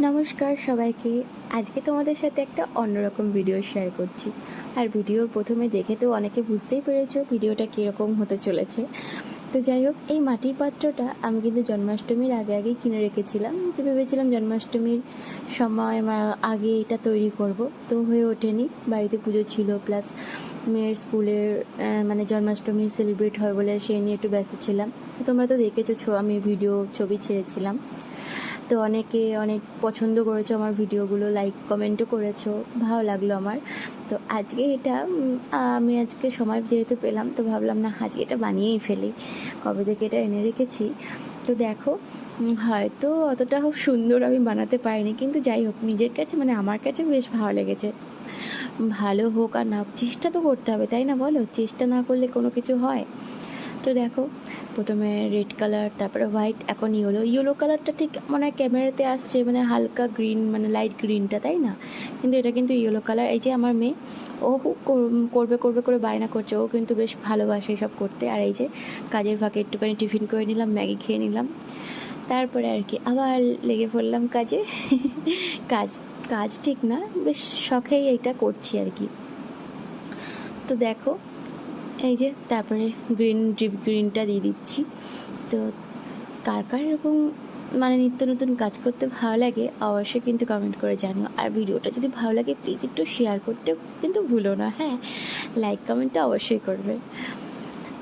নমস্কার সবাইকে। আজকে তোমাদের সাথে একটা অন্যরকম ভিডিও শেয়ার করছি। আর ভিডিওর প্রথমে দেখে তো অনেকে বুঝতেই পেরেছো ভিডিওটা কীরকম হতে চলেছে। তো যাই হোক, এই মাটির পাত্রটা আমি কিন্তু জন্মাষ্টমীর আগেই কিনে রেখেছিলাম, যে ভেবেছিলাম জন্মাষ্টমীর সময় আগে এটা তৈরি করব। তো হয়ে ওঠেনি, বাড়িতে পুজো ছিল, প্লাস মেয়ের স্কুলের মানে জন্মাষ্টমী সেলিব্রেট হয় বলে সেই নিয়ে একটু ব্যস্ত ছিলাম। তো তোমরা তো দেখেছো, আমি ভিডিও ছবি ছেড়েছিলাম। তো অনেকে অনেক পছন্দ করেছো আমার ভিডিওগুলো, লাইক কমেন্টও করেছো, ভালো লাগলো আমার। তো আজকে এটা আমি আজকে সময় যেহেতু পেলাম, তো ভাবলাম না আজকে এটা বানিয়েই ফেলি। কবে থেকে এটা এনে রেখেছি। তো দেখো, হয়তো অতটা খুব সুন্দর আমি বানাতে পারিনি, কিন্তু যাই হোক নিজের কাছে মানে আমার কাছে বেশ ভালো লেগেছে। ভালো হোক আর না হোক, চেষ্টা তো করতে হবে, তাই না বলো? চেষ্টা না করলে কোনো কিছু হয়? তো দেখো, প্রথমে রেড কালার, তারপরে হোয়াইট, এখন ইয়েলো কালারটা ঠিক মানে ক্যামেরাতে আসছে মানে হালকা গ্রিন, মানে লাইট গ্রিনটা, তাই না? কিন্তু এটা কিন্তু ইয়েলো কালার। এই যে আমার মেয়ে, ও করবে করবে করে বায়না করছে, ও কিন্তু বেশ ভালোবাসে এসব করতে। আর এই যে কাজের ফাঁকে একটুখানি টিফিন করে নিলাম, ম্যাগি খেয়ে নিলাম, তারপরে আর কি আবার লেগে পড়লাম কাজে। কাজ কাজ ঠিক না, বেশ শখেই এইটা করছি আর কি। তো দেখো, এই যে তারপরে ড্রিপ গ্রিনটা দিয়ে দিচ্ছি। তো কার কার এরকম মানে নিত্য নতুন কাজ করতে ভালো লাগে অবশ্যই কিন্তু কমেন্ট করে জানিও। আর ভিডিওটা যদি ভালো লাগে প্লিজ একটু শেয়ার করতে কিন্তু ভুলো না, হ্যাঁ? লাইক কমেন্ট তো অবশ্যই করবে।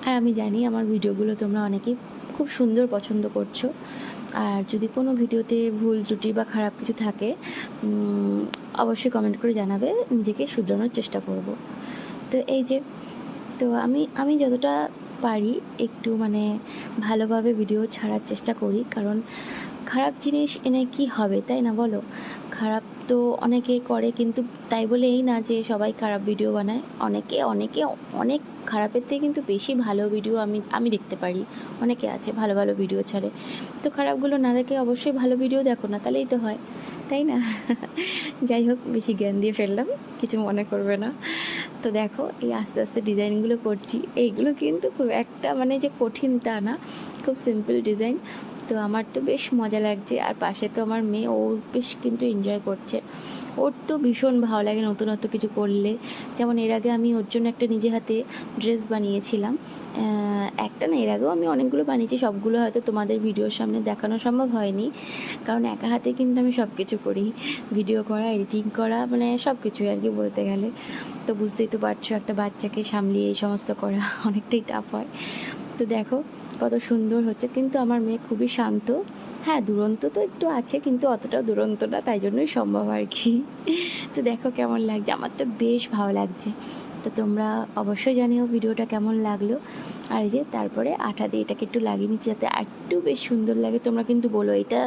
আর আমি জানি আমার ভিডিওগুলো তোমরা অনেকেই খুব সুন্দর পছন্দ করছো। আর যদি কোনো ভিডিওতে ভুল ত্রুটি বা খারাপ কিছু থাকে অবশ্যই কমেন্ট করে জানাবে, নিজেকে শুধরানোর চেষ্টা করব। তো এই যে, তো আমি যতটা পারি একটু মানে ভালোভাবে ভিডিও ছাড়ার চেষ্টা করি, কারণ খারাপ জিনিস এনে কি হবে, তাই না বলো? খারাপ তো অনেকে করে, কিন্তু তাই বলে এই না যে সবাই খারাপ ভিডিও বানায়। অনেকে অনেক খারাপের থেকে কিন্তু বেশি ভালো ভিডিও আমি দেখতে পারি। অনেকে আছে ভালো ভালো ভিডিও ছাড়ে। তো খারাপগুলো না দেখে অবশ্যই ভালো ভিডিও দেখো না, তাহলেই তো হয়, তাই না? যাই হোক, বেশি জ্ঞান দিয়ে ফেললাম, কিছু মনে করবে না। তো দেখো, এই আস্তে আস্তে ডিজাইনগুলো করছি, এইগুলো কিন্তু খুব একটা মানে যে কঠিন তা না, খুব সিম্পল ডিজাইন। তো আমার তো বেশ মজা লাগছে, আর পাশে তো আমার মেয়ে, ও বেশ কিন্তু এনজয় করছে। ওর তো ভীষণ ভালো লাগে নতুনত্ব কিছু করলে। যেমন এর আগে আমি ওর জন্য একটা নিজে হাতে ড্রেস বানিয়েছিলাম। একটা না, এর আগেও আমি অনেকগুলো বানিয়েছি, সবগুলো হয়তো তোমাদের ভিডিওর সামনে দেখানো সম্ভব হয়নি, কারণ একা হাতে কিন্তু আমি সব কিছু করি, ভিডিও করা, এডিটিং করা, মানে সব কিছুই আর কি বলতে গেলে। তো বুঝতেই তো পারছো, একটা বাচ্চাকে সামলিয়ে এই সমস্ত করা অনেকটাই টাফ হয়। তো দেখো কত সুন্দর হচ্ছে, কিন্তু আমার মেয়ে খুবই শান্ত। হ্যাঁ, দুরন্ত তো একটু আছে, কিন্তু অতটাও দুরন্ত না, তাই জন্যই সম্ভব আর কি। তো দেখো কেমন লাগছে, আমার তো বেশ ভালো লাগছে। তো তোমরা অবশ্যই জানিও ভিডিওটা কেমন লাগলো। আর এই যে তারপরে আঠা দিয়ে এটাকে একটু লাগিয়ে নিচ্ছি যাতে একটু বেশ সুন্দর লাগে। তোমরা কিন্তু বলো এটা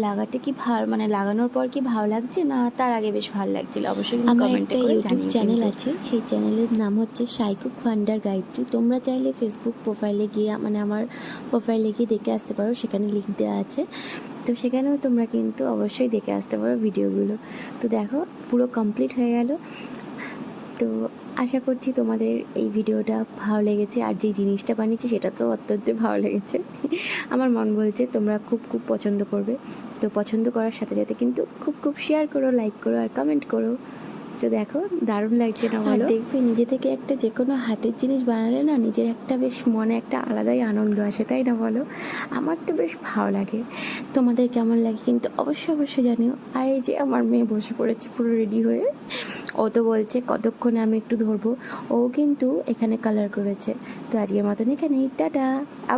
লাগাতে কি ভালো, মানে লাগানোর পর কি ভালো লাগছে না তার আগে বেশ ভালো লাগছিল, অবশ্যই কমেন্টে করে জানিও। ইউটিউব চ্যানেল আছে, সেই চ্যানেলের নাম হচ্ছে সাইকুক ফান্ডার গায়ত্রী। তোমরা চাইলে ফেসবুক প্রোফাইলে গিয়ে মানে আমার প্রোফাইলে গিয়ে দেখে আসতে পারো, সেখানে লিঙ্ক দেওয়া আছে। তো সেখানেও তোমরা কিন্তু অবশ্যই দেখে আসতে পারো ভিডিওগুলো। তো দেখো পুরো কমপ্লিট হয়ে গেল। তো আশা করছি তোমাদের এই ভিডিওটা ভালো লেগেছে, আর যেই জিনিসটা বানিয়েছি সেটা তো অত্যন্ত ভালো লেগেছে। আমার মন বলছে তোমরা খুব খুব পছন্দ করবে। তো পছন্দ করার সাথে সাথে কিন্তু খুব খুব শেয়ার করো, লাইক করো আর কমেন্ট করো। তো দেখো দারুণ লাগছে না বলো? দেখবে নিজে থেকে একটা যে কোনো হাতের জিনিস বানালে না, নিজের একটা বেশ মনে একটা আলাদাই আনন্দ আসে, তাই না বলো? আমার তো বেশ ভালো লাগে। তোমাদের কেমন লাগে কিন্তু অবশ্যই অবশ্যই জানিও। আর এই যে আমার মেয়ে বসে পড়েছে পুরো রেডি হয়ে, ও তো বলছে কতক্ষণে আমি একটু ধরবো। ও কিন্তু এখানে কালার করেছে। তো আজকের মতন এখানেই, টাটা। আবার